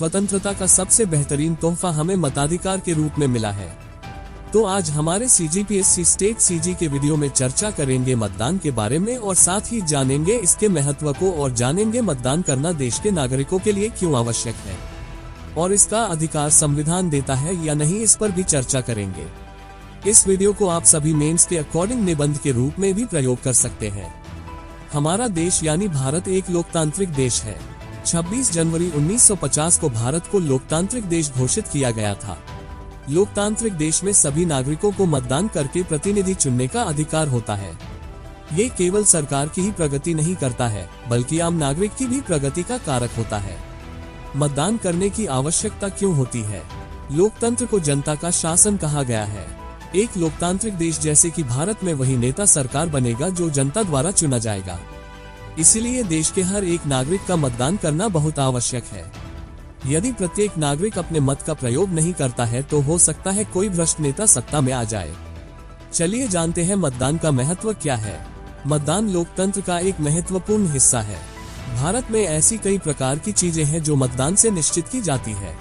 स्वतंत्रता का सबसे बेहतरीन तोहफा हमें मताधिकार के रूप में मिला है। तो आज हमारे CGPSC स्टेट CG के वीडियो में चर्चा करेंगे मतदान के बारे में और साथ ही जानेंगे इसके महत्व को और जानेंगे मतदान करना देश के नागरिकों के लिए क्यों आवश्यक है और इसका अधिकार संविधान देता है या नहीं, इस पर भी चर्चा करेंगे। इस वीडियो को आप सभी मेंस के अकॉर्डिंग निबंध के रूप में भी प्रयोग कर सकते हैं। हमारा देश यानी भारत एक लोकतांत्रिक देश है। 26 जनवरी 1950 को भारत को लोकतांत्रिक देश घोषित किया गया था। लोकतांत्रिक देश में सभी नागरिकों को मतदान करके प्रतिनिधि चुनने का अधिकार होता है। ये केवल सरकार की ही प्रगति नहीं करता है, बल्कि आम नागरिक की भी प्रगति का कारक होता है। मतदान करने की आवश्यकता क्यों होती है? लोकतंत्र को जनता का शासन कहा गया है। एक लोकतांत्रिक देश जैसे कि भारत में वही नेता सरकार बनेगा जो जनता द्वारा चुना जाएगा। इसलिए देश के हर एक नागरिक का मतदान करना बहुत आवश्यक है। यदि प्रत्येक नागरिक अपने मत का प्रयोग नहीं करता है तो हो सकता है कोई भ्रष्ट नेता सत्ता में आ जाए। चलिए जानते हैं मतदान का महत्व क्या है। मतदान लोकतंत्र का एक महत्वपूर्ण हिस्सा है। भारत में ऐसी कई प्रकार की चीजें हैं जो मतदान से निश्चित की जाती है।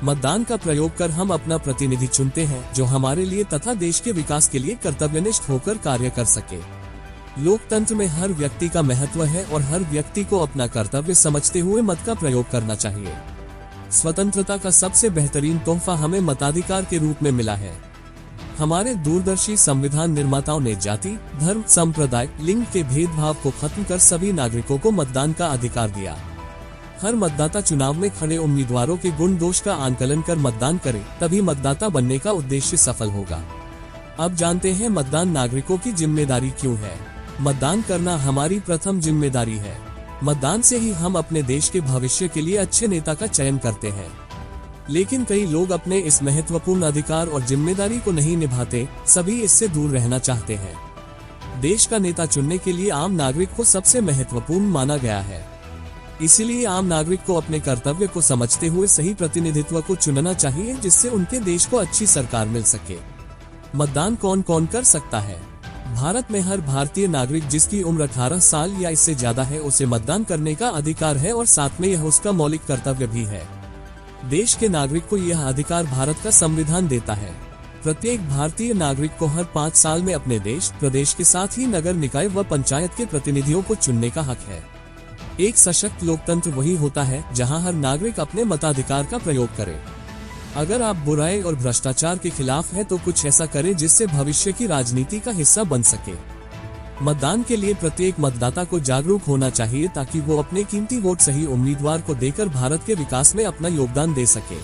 मतदान का प्रयोग कर हम अपना प्रतिनिधि चुनते हैं जो हमारे लिए तथा देश के विकास के लिए कर्तव्यनिष्ठ होकर कार्य कर सके। लोकतंत्र में हर व्यक्ति का महत्व है और हर व्यक्ति को अपना कर्तव्य समझते हुए मत का प्रयोग करना चाहिए। स्वतंत्रता का सबसे बेहतरीन तोहफा हमें मताधिकार के रूप में मिला है। हमारे दूरदर्शी संविधान निर्माताओं ने जाति, धर्म, संप्रदाय, लिंग के भेदभाव को खत्म कर सभी नागरिकों को मतदान का अधिकार दिया। हर मतदाता चुनाव में खड़े उम्मीदवारों के गुण दोष का आंकलन कर मतदान करे, तभी मतदाता बनने का उद्देश्य सफल होगा। अब जानते हैं मतदान नागरिकों की जिम्मेदारी क्यों है। मतदान करना हमारी प्रथम जिम्मेदारी है। मतदान से ही हम अपने देश के भविष्य के लिए अच्छे नेता का चयन करते हैं। लेकिन कई लोग अपने इस महत्वपूर्ण अधिकार और जिम्मेदारी को नहीं निभाते, सभी इससे दूर रहना चाहते हैं। देश का नेता चुनने के लिए आम नागरिक को सबसे महत्वपूर्ण माना गया है। इसीलिए आम नागरिक को अपने कर्तव्य को समझते हुए सही प्रतिनिधित्व को चुनना चाहिए, जिससे उनके देश को अच्छी सरकार मिल सके। मतदान कौन कौन कर सकता है? भारत में हर भारतीय नागरिक जिसकी उम्र 18 साल या इससे ज्यादा है उसे मतदान करने का अधिकार है और साथ में यह उसका मौलिक कर्तव्य भी है। देश के नागरिक को यह अधिकार भारत का संविधान देता है। प्रत्येक भारतीय नागरिक को हर 5 साल में अपने देश, प्रदेश के साथ ही नगर निकाय व पंचायत के प्रतिनिधियों को चुनने का हक है। एक सशक्त लोकतंत्र वही होता है जहां हर नागरिक अपने मताधिकार का प्रयोग करे। अगर आप बुराई और भ्रष्टाचार के खिलाफ हैं तो कुछ ऐसा करें जिससे भविष्य की राजनीति का हिस्सा बन सके। मतदान के लिए प्रत्येक मतदाता को जागरूक होना चाहिए ताकि वो अपने कीमती वोट सही उम्मीदवार को देकर भारत के विकास में अपना योगदान दे सके।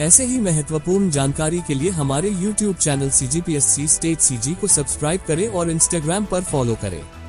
ऐसे ही महत्वपूर्ण जानकारी के लिए हमारे YouTube channel CGPSC state CG को सब्सक्राइब करें और Instagram पर फॉलो करें।